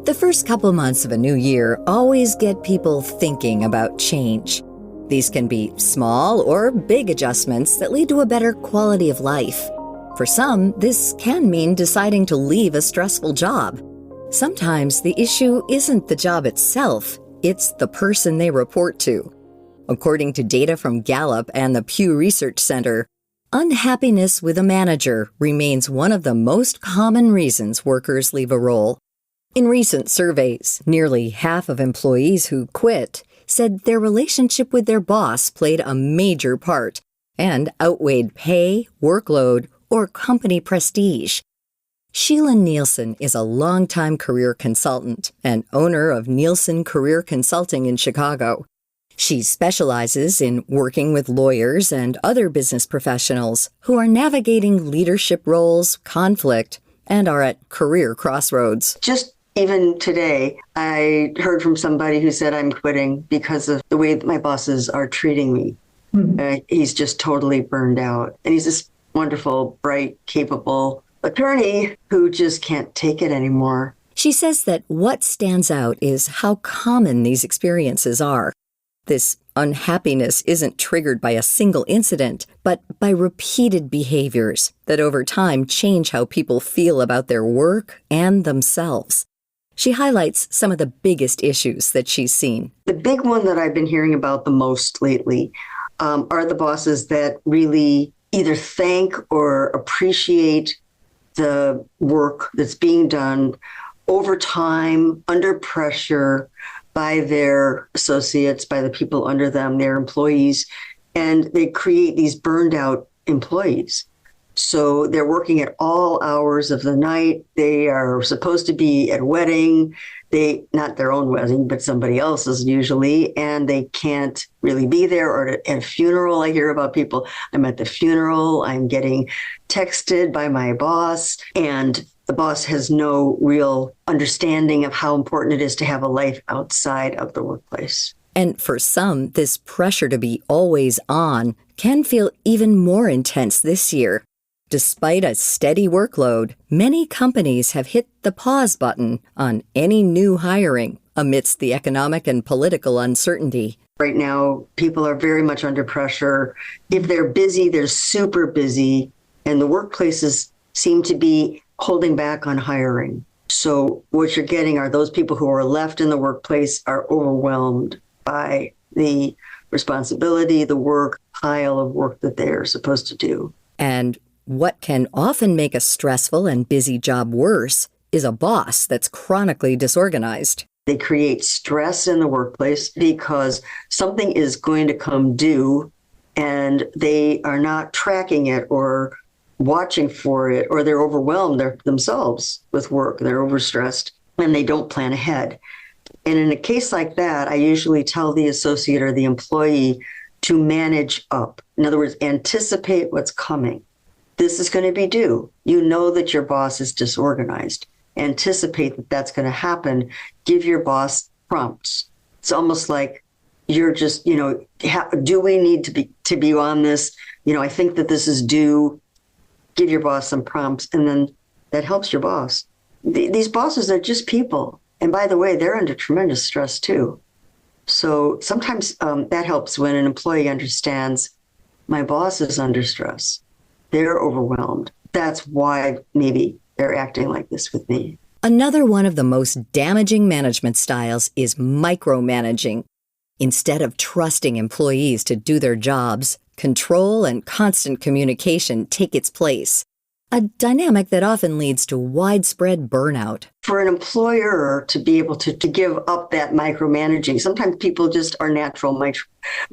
The first couple months of a new year always get people thinking about change. These can be small or big adjustments that lead to a better quality of life. For some, this can mean deciding to leave a stressful job. Sometimes the issue isn't the job itself, it's the person they report to. According to data from Gallup and the Pew Research Center, unhappiness with a manager remains one of the most common reasons workers leave a role. In recent surveys, nearly half of employees who quit said their relationship with their boss played a major part and outweighed pay, workload, or company prestige. Sheila Nielsen is a longtime career consultant and owner of Nielsen Career Consulting in Chicago. She specializes in working with lawyers and other business professionals who are navigating leadership roles, conflict, and are at career crossroads. Just even today, I heard from somebody who said, I'm quitting because of the way that my bosses are treating me. He's just totally burned out. And he's this wonderful, bright, capable attorney who just can't take it anymore. She says that what stands out is how common these experiences are. This unhappiness isn't triggered by a single incident, but by repeated behaviors that over time change how people feel about their work and themselves. She highlights some of the biggest issues that she's seen. The big one that I've been hearing about the most lately are the bosses that really either thank or appreciate the work that's being done over time, under pressure by their associates, by the people under them, their employees, and they create these burned out employees. So they're working at all hours of the night. They are supposed to be at a wedding, not their own wedding, but somebody else's usually, and they can't really be there. Or at a funeral, I hear about people, I'm at the funeral, I'm getting texted by my boss, and the boss has no real understanding of how important it is to have a life outside of the workplace. And for some, this pressure to be always on can feel even more intense this year. Despite a steady workload, many companies have hit the pause button on any new hiring amidst the economic and political uncertainty. Right now, people are very much under pressure. If they're busy, they're super busy, and the workplaces seem to be holding back on hiring. So what you're getting are those people who are left in the workplace are overwhelmed by the responsibility, the work, pile of work that they're supposed to do. And what can often make a stressful and busy job worse is a boss that's chronically disorganized. They create stress in the workplace because something is going to come due and they are not tracking it or watching for it, or they're overwhelmed themselves with work. They're overstressed and they don't plan ahead. And in a case like that, I usually tell the associate or the employee to manage up. In other words, anticipate what's coming. This is going to be due. You know that your boss is disorganized. Anticipate that that's going to happen. Give your boss prompts. It's almost like you're just, do we need to be on this? I think that this is due. Give your boss some prompts, and then that helps your boss. These bosses are just people. And by the way, they're under tremendous stress too. So sometimes that helps when an employee understands my boss is under stress. They're overwhelmed. That's why maybe they're acting like this with me. Another one of the most damaging management styles is micromanaging. Instead of trusting employees to do their jobs, control and constant communication take its place, a dynamic that often leads to widespread burnout. For an employer to be able to give up that micromanaging, sometimes people just are natural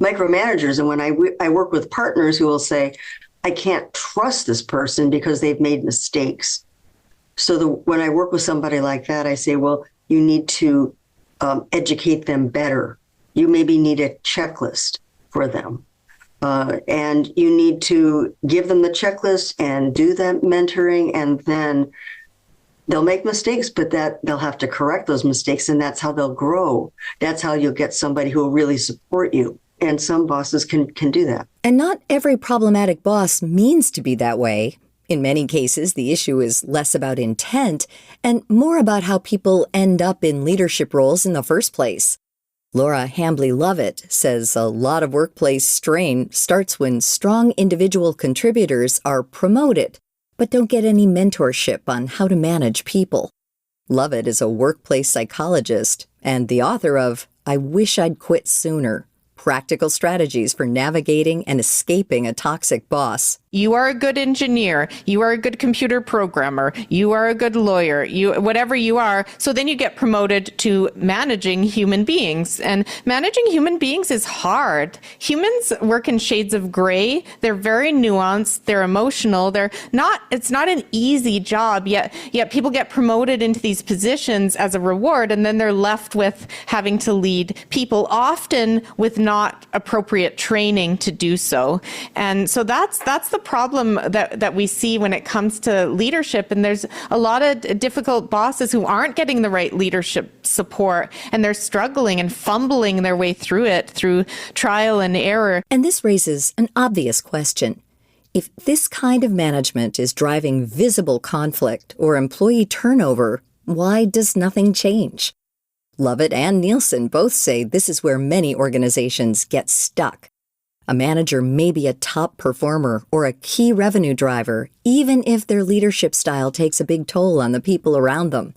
micromanagers. And when I work with partners who will say, I can't trust this person because they've made mistakes. So when I work with somebody like that, I say, well, you need to educate them better. You maybe need a checklist for them. And you need to give them the checklist and do that mentoring, and then they'll make mistakes, but that they'll have to correct those mistakes, and that's how they'll grow. That's how you'll get somebody who will really support you. And some bosses can do that. And not every problematic boss means to be that way. In many cases, the issue is less about intent and more about how people end up in leadership roles in the first place. Laura Hambley Lovett says a lot of workplace strain starts when strong individual contributors are promoted, but don't get any mentorship on how to manage people. Lovett is a workplace psychologist and the author of I Wish I'd Quit Sooner: Practical Strategies for Navigating and Escaping a Toxic Boss. You are a good engineer. You are a good computer programmer. You are a good lawyer. Whatever you are. So then you get promoted to managing human beings. And managing human beings is hard. Humans work in shades of gray. They're very nuanced. They're emotional. It's not an easy job, yet people get promoted into these positions as a reward, and then they're left with having to lead people, often with not appropriate training to do so. And so that's the problem that we see when it comes to leadership. And there's a lot of difficult bosses who aren't getting the right leadership support, and they're struggling and fumbling their way through it through trial and error. And this raises an obvious question. If this kind of management is driving visible conflict or employee turnover, why does nothing change? Lovett and Nielsen both say this is where many organizations get stuck. A manager may be a top performer or a key revenue driver, even if their leadership style takes a big toll on the people around them.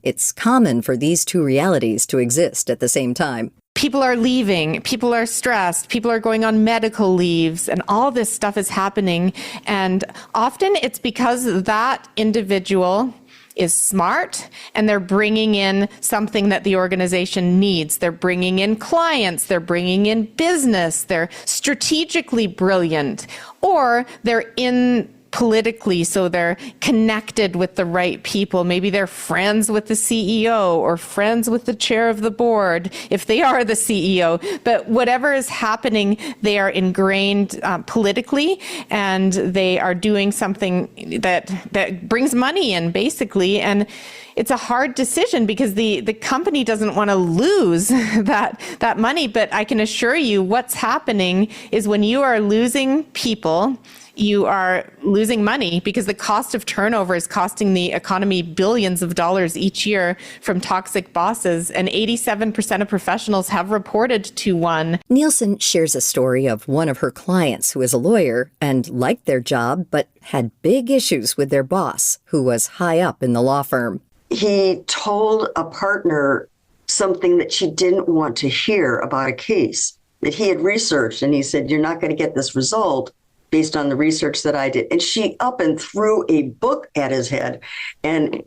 It's common for these two realities to exist at the same time. People are leaving, people are stressed, people are going on medical leaves, and all this stuff is happening. And often it's because that individual is smart and they're bringing in something that the organization needs. They're bringing in clients, they're bringing in business, they're strategically brilliant, or they're in politically, so they're connected with the right people. Maybe they're friends with the CEO or friends with the chair of the board, if they are the CEO. But whatever is happening, they are ingrained politically, and they are doing something that brings money in, basically. And it's a hard decision because the company doesn't want to lose that money. But I can assure you what's happening is when you are losing people, you are losing money, because the cost of turnover is costing the economy billions of dollars each year from toxic bosses, and 87% of professionals have reported to one. Nielsen shares a story of one of her clients who is a lawyer and liked their job but had big issues with their boss, who was high up in the law firm. He told a partner something that she didn't want to hear about a case that he had researched, and he said, "You're not going to get this result based on the research that I did." And she up and threw a book at his head. And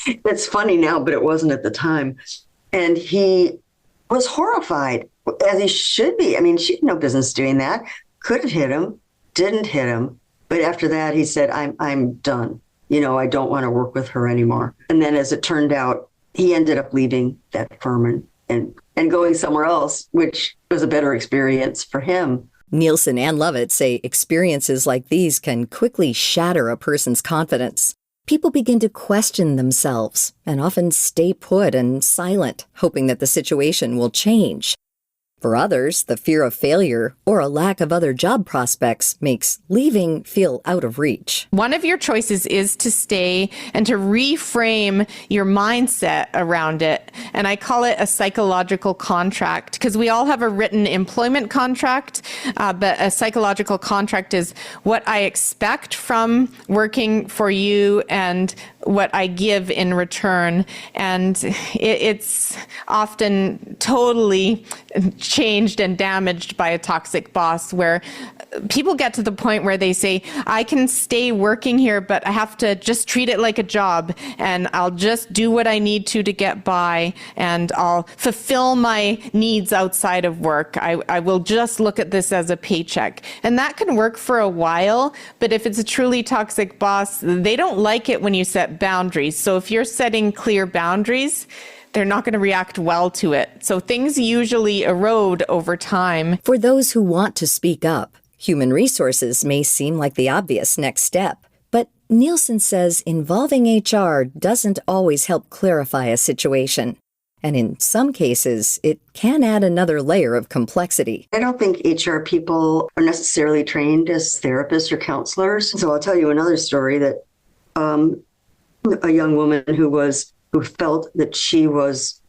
it's funny now, but it wasn't at the time. And he was horrified, as he should be. I mean, she had no business doing that. Could have hit him, didn't hit him. But after that, he said, I'm done. I don't want to work with her anymore. And then as it turned out, he ended up leaving that firm and going somewhere else, which was a better experience for him. Nielsen and Lovett say experiences like these can quickly shatter a person's confidence. People begin to question themselves and often stay put and silent, hoping that the situation will change. For others, the fear of failure or a lack of other job prospects makes leaving feel out of reach. One of your choices is to stay and to reframe your mindset around it. And I call it a psychological contract, because we all have a written employment contract, but a psychological contract is what I expect from working for you and what I give in return. And it's often totally changed and damaged by a toxic boss, where people get to the point where they say, I can stay working here, but I have to just treat it like a job, and I'll just do what I need to get by, and I'll fulfill my needs outside of work. I will just look at this as a paycheck. And that can work for a while, but if it's a truly toxic boss, they don't like it when you set boundaries. So if you're setting clear boundaries, they're not going to react well to it. So things usually erode over time. For those who want to speak up, human resources may seem like the obvious next step. But Nielsen says involving HR doesn't always help clarify a situation. And in some cases, it can add another layer of complexity. I don't think HR people are necessarily trained as therapists or counselors. So I'll tell you another story that a young woman who felt that she was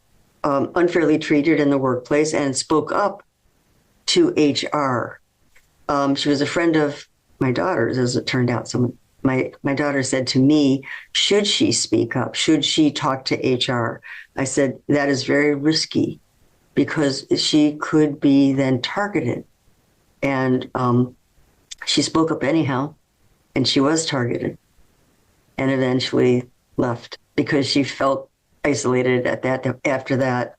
unfairly treated in the workplace and spoke up to HR. She was a friend of my daughter's, as it turned out. So my daughter said to me, should she speak up? Should she talk to HR? I said, that is very risky because she could be then targeted. And she spoke up anyhow, and she was targeted and eventually left because she felt isolated after that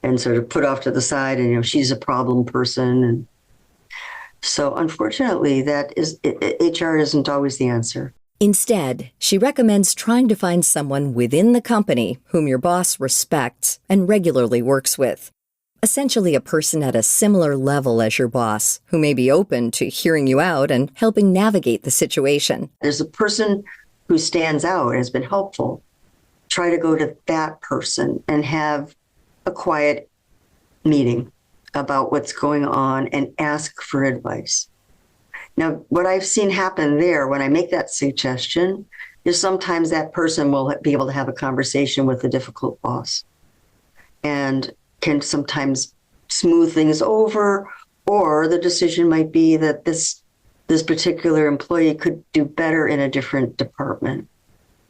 and sort of put off to the side, and she's a problem person. And so unfortunately, HR isn't always the answer. Instead, she recommends trying to find someone within the company whom your boss respects and regularly works with. Essentially a person at a similar level as your boss who may be open to hearing you out and helping navigate the situation. There's a person who stands out, has been helpful. Try to go to that person and have a quiet meeting about what's going on and ask for advice. Now, what I've seen happen there when I make that suggestion is sometimes that person will be able to have a conversation with a difficult boss and can sometimes smooth things over, or the decision might be that this particular employee could do better in a different department.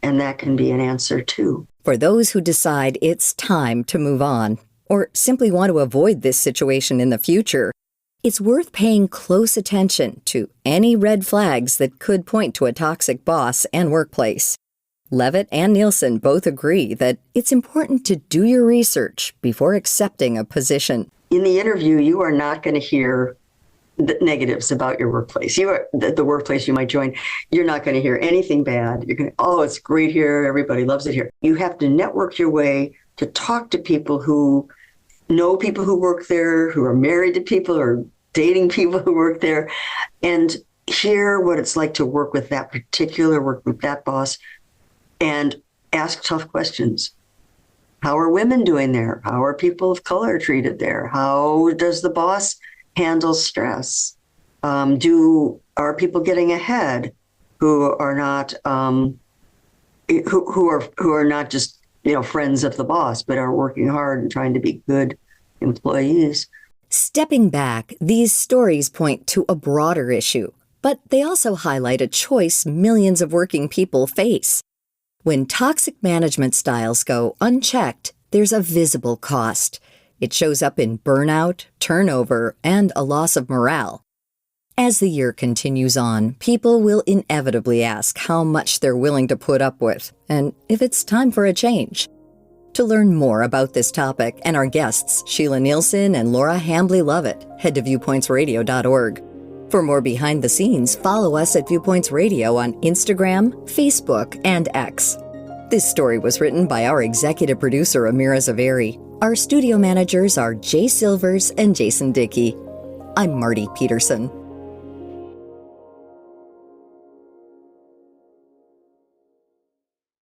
And that can be an answer too. For those who decide it's time to move on, or simply want to avoid this situation in the future, it's worth paying close attention to any red flags that could point to a toxic boss and workplace. Lovett and Nielsen both agree that it's important to do your research before accepting a position. In the interview, you are not going to hear the negatives about your workplace. The workplace you might join, you're not going to hear anything bad. You're going to, oh, it's great here. Everybody loves it here. You have to network your way to talk to people who know people who work there, who are married to people or dating people who work there, and hear what it's like to work with that boss, and ask tough questions. How are women doing there? How are people of color treated there? How does the boss handle stress? Are people getting ahead who are not who are not just friends of the boss, but are working hard and trying to be good employees? Stepping back, these stories point to a broader issue, but they also highlight a choice millions of working people face. When toxic management styles go unchecked, there's a visible cost. It shows up in burnout, turnover, and a loss of morale. As the year continues on, people will inevitably ask how much they're willing to put up with, and if it's time for a change. To learn more about this topic and our guests, Sheila Nielsen and Laura Hambley Lovett, head to viewpointsradio.org. For more behind the scenes, follow us at Viewpoints Radio on Instagram, Facebook, and X. This story was written by our executive producer, Amirah Zaveri. Our studio managers are Jay Silvers and Jason Dickey. I'm Marty Peterson.